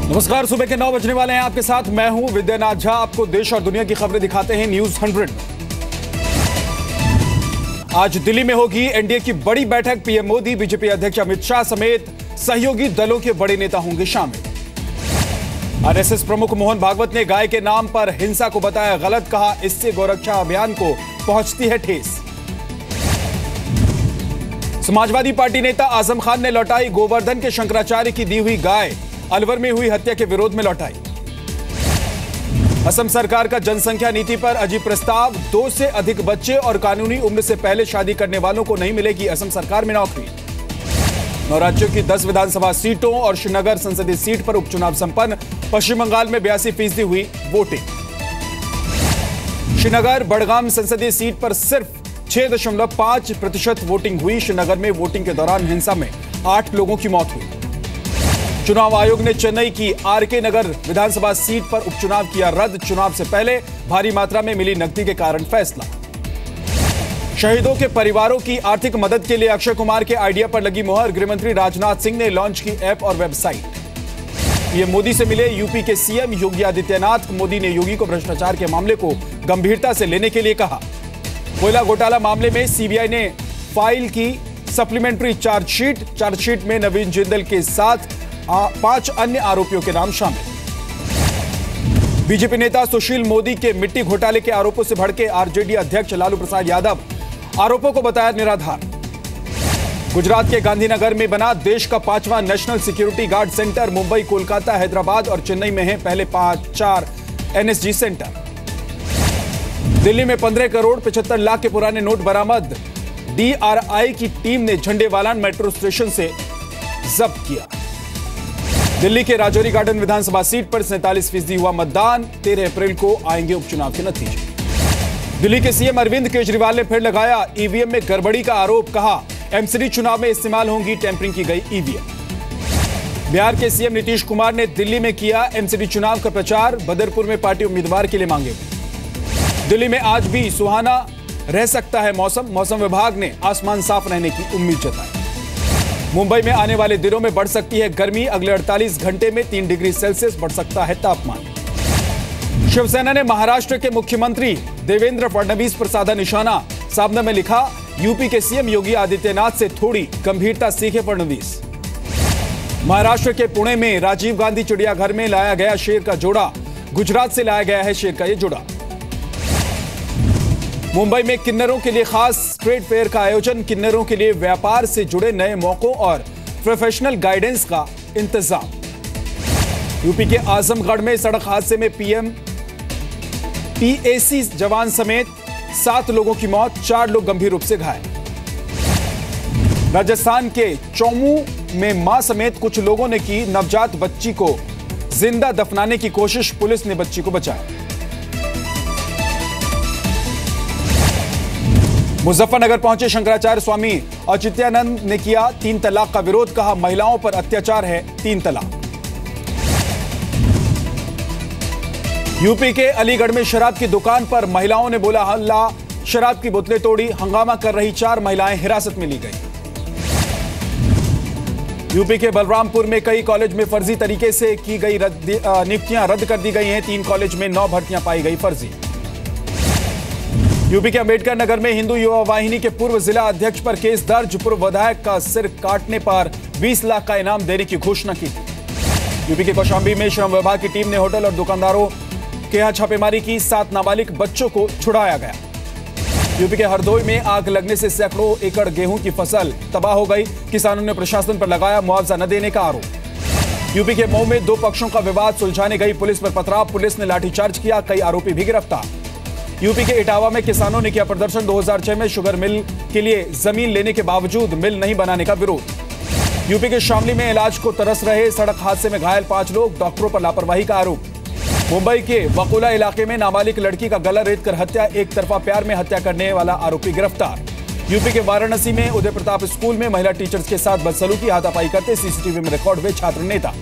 नमस्कार, सुबह के 9 बजने वाले हैं। आपके साथ मैं हूं विद्यानाथ झा। आपको देश और दुनिया की खबरें दिखाते हैं न्यूज 100। आज दिल्ली में होगी एनडीए की बड़ी बैठक। पीएम मोदी, बीजेपी अध्यक्ष अमित शाह समेत सहयोगी दलों के बड़े नेता होंगे शामिल। आरएसएस प्रमुख मोहन भागवत ने गाय के नाम पर हिंसा को बताया गलत। कहा, इससे गोरक्षा अभियान को पहुंचती है ठेस। समाजवादी पार्टी नेता आजम खान ने लौटाई गोवर्धन के शंकराचार्य की दी हुई गाय। अलवर में हुई हत्या के विरोध में लौटाई। असम सरकार का जनसंख्या नीति पर अजीब प्रस्ताव। 2 से अधिक बच्चे और कानूनी उम्र से पहले शादी करने वालों को नहीं मिलेगी असम सरकार में नौकरी। 9 राज्यों की 10 विधानसभा सीटों और श्रीनगर संसदीय सीट पर उपचुनाव संपन्न। पश्चिम बंगाल में 82% हुई वोटिंग। श्रीनगर बड़गाम संसदीय सीट पर सिर्फ 6.5% वोटिंग हुई। श्रीनगर में वोटिंग के दौरान हिंसा में 8 लोगों की मौत हुई। चुनाव आयोग ने चेन्नई की आरके नगर विधानसभा सीट पर उपचुनाव किया रद्द। चुनाव से पहले भारी मात्रा में मिली नकदी के कारण फैसला। शहीदों के परिवारों की आर्थिक मदद के लिए अक्षय कुमार के आइडिया पर लगी मुहर। गृहमंत्री राजनाथ सिंह ने लॉन्च की ऐप और वेबसाइट। पीएम मोदी से मिले यूपी के सीएम योगी आदित्यनाथ। मोदी ने योगी को भ्रष्टाचार के मामले को गंभीरता से लेने के लिए कहा। कोयला घोटाला मामले में सीबीआई ने फाइल की सप्लीमेंट्री चार्जशीट में नवीन जिंदल के साथ 5 अन्य आरोपियों के नाम शामिल। बीजेपी नेता सुशील मोदी के मिट्टी घोटाले के आरोपों से भड़के आरजेडी अध्यक्ष लालू प्रसाद यादव। आरोपों को बताया निराधार। गुजरात के गांधीनगर में बना देश का 5वां national security guard centre. Mumbai, Kolkata, Hyderabad और चेन्नई में है पहले 4 एनएसजी सेंटर। दिल्ली में 15 करोड़ 75 लाख के पुराने नोट बरामद। डीआरआई की टीम ने झंडेवालान मेट्रो स्टेशन से जब्त किया। दिल्ली के राजौरी गार्डन विधानसभा सीट पर 47% हुआ मतदान। 13 अप्रैल को आएंगे उपचुनाव के नतीजे। दिल्ली के सीएम अरविंद केजरीवाल ने फिर लगाया ईवीएम में गड़बड़ी का आरोप। कहा, एमसीडी चुनाव में इस्तेमाल होंगी टेम्परिंग की गई ईवीएम। बिहार के सीएम नीतीश कुमार ने दिल्ली में किया एमसीडी चुनाव का प्रचार। बदरपुर में पार्टी उम्मीदवार के लिए मांगे। दिल्ली में आज भी सुहाना रह सकता है मौसम विभाग ने आसमान साफ रहने की उम्मीद जताई। मुंबई में आने वाले दिनों में बढ़ सकती है गर्मी। अगले 48 घंटे में 3 डिग्री सेल्सियस बढ़ सकता है तापमान। शिवसेना ने महाराष्ट्र के मुख्यमंत्री देवेंद्र फडणवीस पर साधा निशाना। सामने में लिखा, यूपी के सीएम योगी आदित्यनाथ से थोड़ी गंभीरता सीखे फडणवीस। महाराष्ट्र के पुणे में राजीव गांधी चिड़ियाघर में लाया गया शेर का जोड़ा। गुजरात से लाया गया है शेर का यह जोड़ा। मुंबई में किन्नरों के लिए खास ट्रेड फेयर का आयोजन। किन्नरों के लिए व्यापार से जुड़े नए मौकों और प्रोफेशनल गाइडेंस का इंतजाम। यूपी के आजमगढ़ में सड़क हादसे में पीएसी जवान समेत 7 लोगों की मौत। 4 लोग गंभीर रूप से घायल। राजस्थान के चौमू में मां समेत कुछ लोगों ने की नवजात बच्ची को जिंदा दफनाने की कोशिश। पुलिस ने बच्ची को बचाया। मुजफ्फरनगर पहुंचे शंकराचार्य स्वामी औचित्यानंद ने किया 3 तलाक का विरोध। कहा, महिलाओं पर अत्याचार है 3 तलाक। यूपी के अलीगढ़ में शराब की दुकान पर महिलाओं ने बोला हल्ला। शराब की बोतलें तोड़ी। हंगामा कर रही 4 महिलाएं हिरासत में ली गई। यूपी के बलरामपुर में कई कॉलेज में फर्जी तरीके से की गई नियुक्तियां रद्द कर दी गई हैं। 3 कॉलेज में 9 भर्तियां पाई गई फर्जी। यूपी के अंबेडकर नगर में हिंदू युवा वाहिनी के पूर्व जिला अध्यक्ष पर केस दर्ज। पूर्व विधायक का सिर काटने पर 20 लाख का इनाम देने की घोषणा की। यूपी के कौशाम्बी में श्रम विभाग की टीम ने होटल और दुकानदारों के यहां छापेमारी की। 7 नाबालिग बच्चों को छुड़ाया गया। यूपी के हरदोई में आग लगने से सैकड़ों एकड़ गेहूं की फसल तबाह हो गई। किसानों ने प्रशासन पर लगाया मुआवजा न देने का आरोप। यूपी के मऊ में 2 पक्षों का विवाद सुलझाने गई पुलिस पर पथराव। पुलिस ने लाठीचार्ज किया। कई आरोपी भी गिरफ्तार। यूपी के इटावा में किसानों ने किया प्रदर्शन। 2006 में शुगर मिल के लिए जमीन लेने के बावजूद मिल नहीं बनाने का विरोध। यूपी के शामली में इलाज को तरस रहे सड़क हादसे में घायल 5 लोग। डॉक्टरों पर लापरवाही का आरोप। मुंबई के वकुला इलाके में नाबालिग लड़की का गला रेतकर हत्या। एक तरफा प्यार में हत्या करने वाला आरोपी गिरफ्तार। यूपी के वाराणसी में उदय प्रताप स्कूल में महिला टीचर्स के साथ बदसलूकी हाथापाई करते सीसीटीवी में रिकॉर्ड हुए छात्र नेता।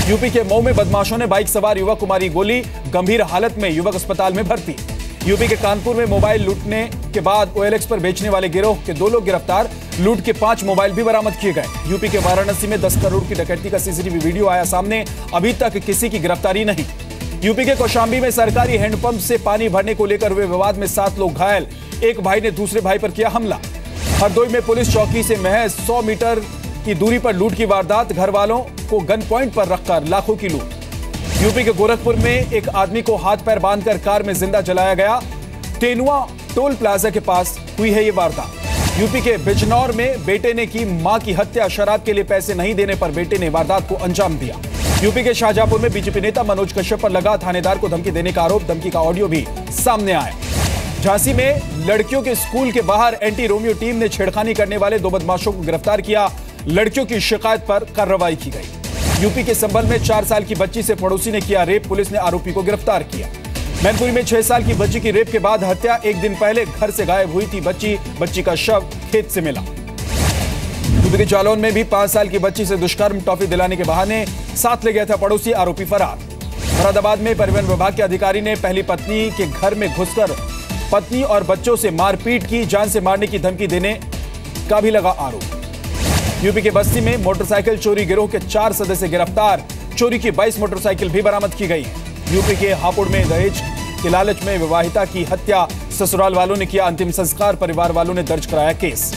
यूपी के मऊ में बदमाशों ने बाइक सवार युवक को मारी गोली। गंभीर हालत में युवक अस्पताल में भर्ती। यूपी के कानपुर में मोबाइल लूटने के बाद ओएलएक्स पर बेचने वाले गिरोह के 2 लोग गिरफ्तार। लूट के 5 मोबाइल भी बरामद किए गए। यूपी के वाराणसी में 10 करोड़ की डकैती का सीसीटीवी वीडियो आया सामने, अभी तक किसी की गिरफ्तारी नहीं। यूपी के कौशाम्बी में सरकारी हैंडपंप से पानी भरने को लेकर हुए विवाद में 7 लोग घायल, एक भाई ने दूसरे भाई पर किया हमला। हरदोई में पुलिस चौकी से महज 100 मीटर की दूरी पर लूट की वारदात, घर वालों को गन पॉइंट पर रखकर लाखों की लूट। यूपी के गोरखपुर में एक आदमी को हाथ पैर बांधकर कार में जिंदा जलाया गया, तेनुआ टोल प्लाजा के पास हुई है ये वारदात। यूपी के बिजनौर में बेटे ने की मां की हत्या, शराब के लिए पैसे नहीं देने पर बेटे ने वारदात को अंजाम दिया। यूपी के शाहजहांपुर में बीजेपी नेता मनोज कश्यप पर लगा थानेदार को धमकी देने का आरोप, धमकी का ऑडियो भी सामने आया। झांसी में लड़कियों के स्कूल के बाहर एंटी रोमियो टीम ने छेड़खानी करने वाले 2 बदमाशों को गिरफ्तार किया, लड़कियों की शिकायत पर कार्रवाई की गई। यूपी के संभल में 4 साल की बच्ची से पड़ोसी ने किया रेप, पुलिस ने आरोपी को गिरफ्तार किया। मैनपुरी में 6 साल की बच्ची की रेप के बाद हत्या, 1 दिन पहले घर से गायब हुई थी बच्ची का शव खेत से मिला। यूपी के जालौन में भी 5 साल की बच्ची से दुष्कर्म, टॉफी दिलाने के बहाने साथ ले गया था पड़ोसी, आरोपी फरार। मुरादाबाद में परिवहन विभाग के अधिकारी ने पहली पत्नी के घर में घुसकर पत्नी और बच्चों से मारपीट की, जान से मारने की धमकी देने का भी लगा आरोप। यूपी के बस्ती में मोटरसाइकिल चोरी गिरोह के 4 सदस्य गिरफ्तार, चोरी की 22 मोटरसाइकिल भी बरामद की गई है। यूपी के हापुड़ में दहेज के लालच में विवाहिता की हत्या, ससुराल वालों ने किया अंतिम संस्कार, परिवार वालों ने दर्ज कराया केस।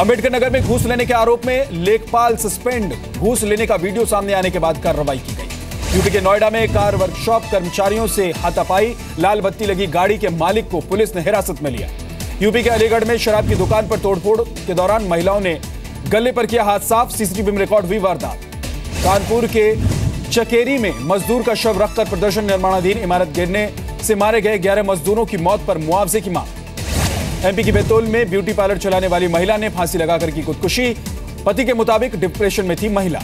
अंबेडकर नगर में घूस लेने के आरोप में लेखपाल सस्पेंड, घूस लेने का वीडियो सामने आने के बाद कार्रवाई की गई। यूपी के नोएडा में कार वर्कशॉप कर्मचारियों से हाथापाई, लाल बत्ती लगी गाड़ी के मालिक को पुलिस ने हिरासत में लिया। यूपी के अलीगढ़ में शराब की दुकान पर तोड़फोड़ के दौरान महिलाओं ने गले पर किया हाथ साफ, सीसीटीवी में रिकॉर्ड हुई वारदात। कानपुर के चकेरी में मजदूर का शव रखकर प्रदर्शन, निर्माणाधीन इमारत गिरने से मारे गए 11 मजदूरों की मौत पर मुआवजे की मांग। एमपी की बैतूल में ब्यूटी पार्लर चलाने वाली महिला ने फांसी लगाकर की खुदकुशी, पति के मुताबिक डिप्रेशन में थी महिला।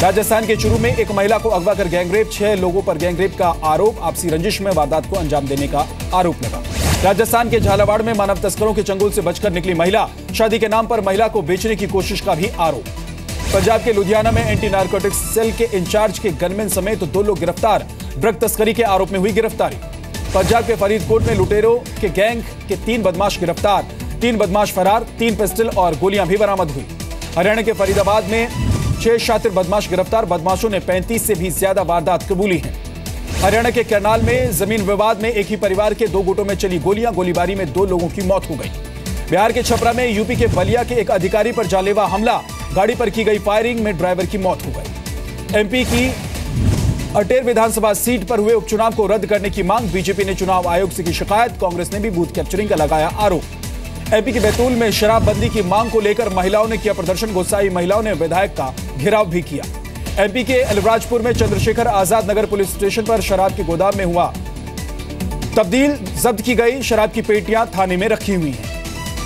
राजस्थान के चूरू में एक महिला को अगवा कर गैंगरेप, 6 लोगों पर गैंगरेप का आरोप, आपसी रंजिश में वारदात को अंजाम देने का आरोप लगा। राजस्थान के झालावाड़ में मानव तस्करों के चंगुल से बचकर निकली महिला, शादी के नाम पर महिला को बेचने की कोशिश का भी आरोप। पंजाब के लुधियाना में एंटी नारकोटिक्स सेल के इंचार्ज के गनमैन समेत 2 लोग गिरफ्तार, ड्रग तस्करी के आरोप में हुई गिरफ्तारी। पंजाब के फरीदकोट में लुटेरों के गैंग के 3 बदमाश गिरफ्तार, 3 बदमाश फरार, 3 पिस्टल और गोलियां भी बरामद हुई। हरियाणा के फरीदाबाद में 6 शातिर बदमाश गिरफ्तार, बदमाशों ने 35 से भी ज्यादा वारदात कबूली हैं। हरियाणा के करनाल में जमीन विवाद में एक ही परिवार के 2 गुटों में चली गोलियां, गोलीबारी में 2 लोगों की मौत हो गई। बिहार के छपरा में यूपी के बलिया के एक अधिकारी पर जानलेवा हमला, गाड़ी पर की गई फायरिंग में ड्राइवर की मौत हो गई। एमपी की अटेर विधानसभा सीट पर हुए उपचुनाव को रद्द करने की मांग, बीजेपी ने चुनाव आयोग से की शिकायत, कांग्रेस ने भी बूथ कैप्चरिंग का लगाया आरोप। एमपी के बैतूल में शराबबंदी की मांग को लेकर महिलाओं ने किया प्रदर्शन, गुस्साई महिलाओं ने विधायक का घेराव भी किया। एमपी के अलीराजपुर में चंद्रशेखर आजाद नगर पुलिस स्टेशन पर शराब के गोदाम में हुआ तब्दील, जब्त की गई शराब की पेटियां थाने में रखी हुई हैं।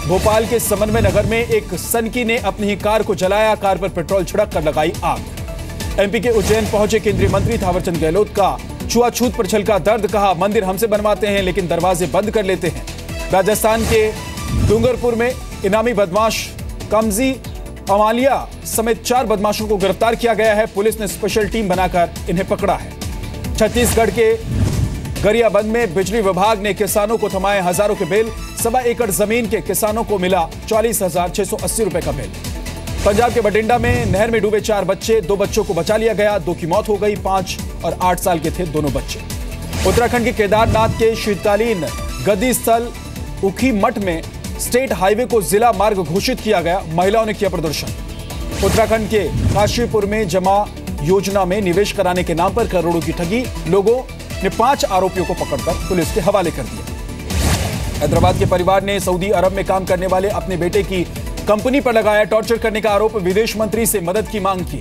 भोपाल के समन्वय नगर में एक सनकी ने अपनी ही कार को जलाया, कार पर पेट्रोल छिड़क कर लगाई आग। एमपी के उज्जैन पहुंचे केंद्रीय मंत्री थावरचंद गहलोत का छुआछूत पर छलका दर्द, कहा मंदिर हमसे बनवाते हैं लेकिन दरवाजे बंद कर लेते हैं। राजस्थान के डूंगरपुर में इनामी बदमाश कमजी अमालिया समेत 4 बदमाशों को गिरफ्तार किया गया है, पुलिस ने स्पेशल टीम बनाकर इन्हें पकड़ा है। छत्तीसगढ़ के गरियाबंद में बिजली विभाग ने किसानों को थमाए हजारों के बिल, 1.25 एकड़ जमीन के किसानों को मिला 44,680 रुपए का बिल। पंजाब के बठिंडा में नहर में डूबे 4 बच्चे, 2 बच्चों को बचा लिया गया, 2 की मौत हो गई, 5 और 8 साल के थे दोनों बच्चे। उत्तराखंड के केदारनाथ के शीतकालीन गद्दी स्थल उखी मठ में स्टेट हाईवे को जिला मार्ग घोषित किया गया, महिलाओं ने किया प्रदर्शन। उत्तराखंड के काशीपुर में जमा योजना में निवेश कराने के नाम पर करोड़ों की ठगी, लोगों ने 5 आरोपियों को पकड़कर पुलिस के हवाले कर दिया। हैदराबाद के परिवार ने सऊदी अरब में काम करने वाले अपने बेटे की कंपनी पर लगाया टॉर्चर करने का आरोप, विदेश मंत्री से मदद की मांग की।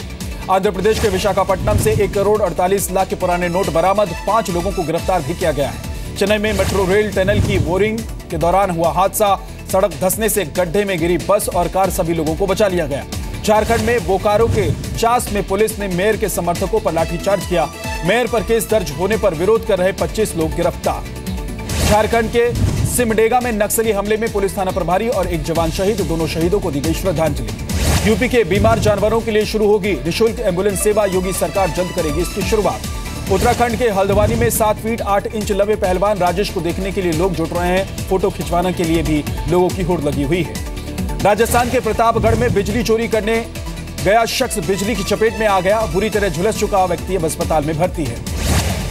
आंध्र प्रदेश के विशाखापट्टनम से 1 करोड़ 48 लाख के पुराने नोट बरामद, 5 लोगों को गिरफ्तार भी किया गया है। चेन्नई में मेट्रो रेल टनल की बोरिंग के दौरान हुआ हादसा, सड़क धंसने से गड्ढे में गिरी बस और कार, सभी लोगों को बचा लिया गया। झारखंड में बोकारो के चास में पुलिस ने मेयर के समर्थकों पर लाठीचार्ज किया, मेयर पर केस दर्ज होने पर विरोध कर रहे 25 लोग गिरफ्तार। झारखंड के सिमडेगा में नक्सली हमले में पुलिस थाना प्रभारी और एक जवान शहीद, दोनों शहीदों को दी गई श्रद्धांजलि। यूपी के बीमार जानवरों के लिए शुरू होगी निःशुल्क एम्बुलेंस सेवा, योगी सरकार जल्द करेगी इसकी शुरुआत। उत्तराखंड के हल्द्वानी में 7 फीट 8 इंच लंबे पहलवान राजेश को देखने के लिए लोग जुट रहे हैं, फोटो खिंचवाने के लिए भी लोगों की होड़ लगी हुई है। राजस्थान के प्रतापगढ़ में बिजली चोरी करने गया शख्स बिजली की चपेट में आ गया। बुरी तरह झुलस चुका व्यक्ति अब अस्पताल में भर्ती है।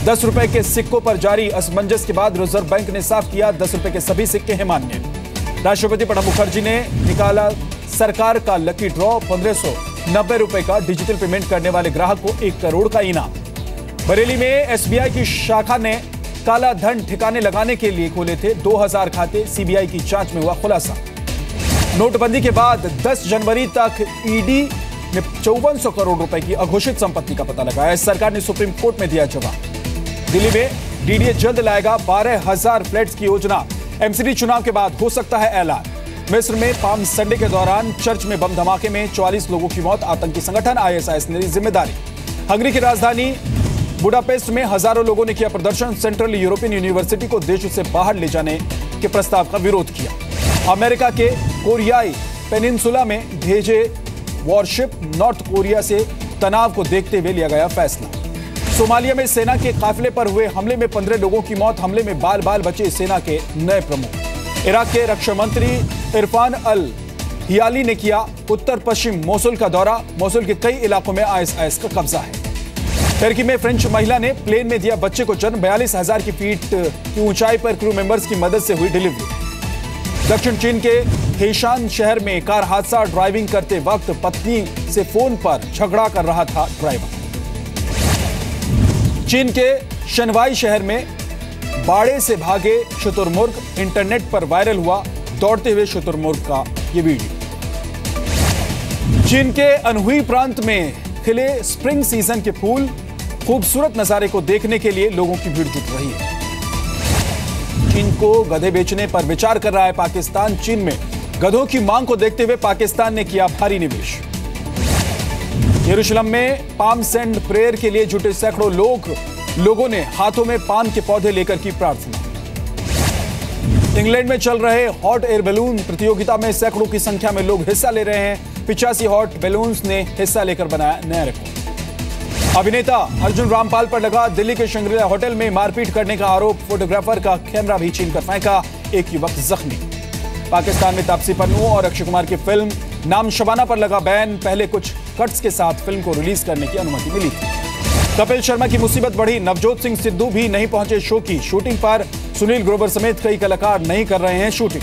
10 रुपए के सिक्कों पर जारी असमंजस के बाद रिजर्व बैंक ने साफ किया 10 रुपए के सभी सिक्के हैं मान्य। राष्ट्रपति प्रणब मुखर्जी ने निकाला सरकार का लकी ड्रॉ। 1590 रुपए का डिजिटल पेमेंट करने वाले ग्राहक को 1 करोड़ का इनाम। बरेली में एसबीआई की शाखा ने काला धन ठिकाने लगाने के लिए खोले थे 2000 खाते। सीबीआई की जांच में हुआ खुलासा। नोटबंदी के बाद 10 जनवरी तक ईडी ने 5400 करोड़ रुपए की अघोषित संपत्ति का पता लगाया। सरकार ने सुप्रीम कोर्ट में दिया जवाब। दिल्ली में डीडीए जल्द लाएगा 12000 फ्लैट्स की योजना। एमसीडी चुनाव के बाद हो सकता है ऐलान। मिस्र में पाम संडे के दौरान चर्च में बम धमाके में 44 लोगों की मौत। आतंकी संगठन आईएसआईएस ने ली जिम्मेदारी। हंगरी की राजधानी बुडापेस्ट में हजारों लोगों ने किया प्रदर्शन। सेंट्रल यूरोपियन यूनिवर्सिटी को देश से बाहर ले जाने के प्रस्ताव का विरोध किया। अमेरिका के कोरियाई पेनिनसुला में भेजे वॉरशिप। नॉर्थ कोरिया से तनाव को देखते हुए लिया गया फैसला। सोमालिया में सेना के काफिले पर हुए हमले में 15 लोगों की मौत। हमले में बाल बाल बचे सेना के नए प्रमुख। इराक के रक्षा मंत्री इरफान अल हियाली ने किया उत्तर पश्चिम मोसुल का दौरा। मोसुल के कई इलाकों में आईएसआईएस का कब्जा है। टर्की में फ्रेंच महिला ने प्लेन में दिया बच्चे को जन्म। 42,000 फीट की ऊंचाई पर क्रू मेंबर्स की मदद से हुई डिलीवरी। दक्षिण चीन के हेशान शहर में कार हादसा। ड्राइविंग करते वक्त पत्नी से फोन पर झगड़ा कर रहा था ड्राइवर। चीन के शनवाई शहर में बाड़े से भागे शुतुरमुर्ग। इंटरनेट पर वायरल हुआ दौड़ते हुए शुतुरमुर्ग का यह वीडियो। चीन के अनहुई प्रांत में खिले स्प्रिंग सीजन के फूल। खूबसूरत नजारे को देखने के लिए लोगों की भीड़ जुट रही है। चीन को गधे बेचने पर विचार कर रहा है पाकिस्तान। चीन में गधों की मांग को देखते हुए पाकिस्तान ने किया भारी निवेश। यरूशलेम में पाम सैंड प्रेयर के लिए जुटे सैकड़ों लोगों ने हाथों में पाम के पौधे लेकर की प्रार्थना। इंग्लैंड में चल रहे हॉट एयर बैलून प्रतियोगिता में सैकड़ों की संख्या में लोग हिस्सा ले रहे हैं। 85 हॉट बैलून्स ने हिस्सा लेकर बनाया नया रिकॉर्ड। अभिनेता अर्जुन रामपाल पर लगा दिल्ली के शंग्रीला होटल में मारपीट करने का आरोप। फोटोग्राफर का कैमरा भी छीनकर फेंका। एक युवक जख्मी। पाकिस्तान में तापसी पन्नू और अक्षय कुमार की फिल्म नाम शबाना पर लगा बैन। पहले कुछ कट्स के साथ फिल्म को रिलीज करने की अनुमति मिली थी। कपिल शर्मा की मुसीबत बढ़ी। नवजोत सिंह सिद्धू भी नहीं पहुंचे शो की शूटिंग पर। सुनील ग्रोवर समेत कई कलाकार नहीं कर रहे हैं शूटिंग।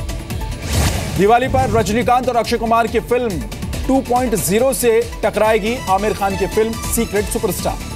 दिवाली पर रजनीकांत और अक्षय कुमार की फिल्म 2.0 से टकराएगी आमिर खान की फिल्म सीक्रेट सुपरस्टार।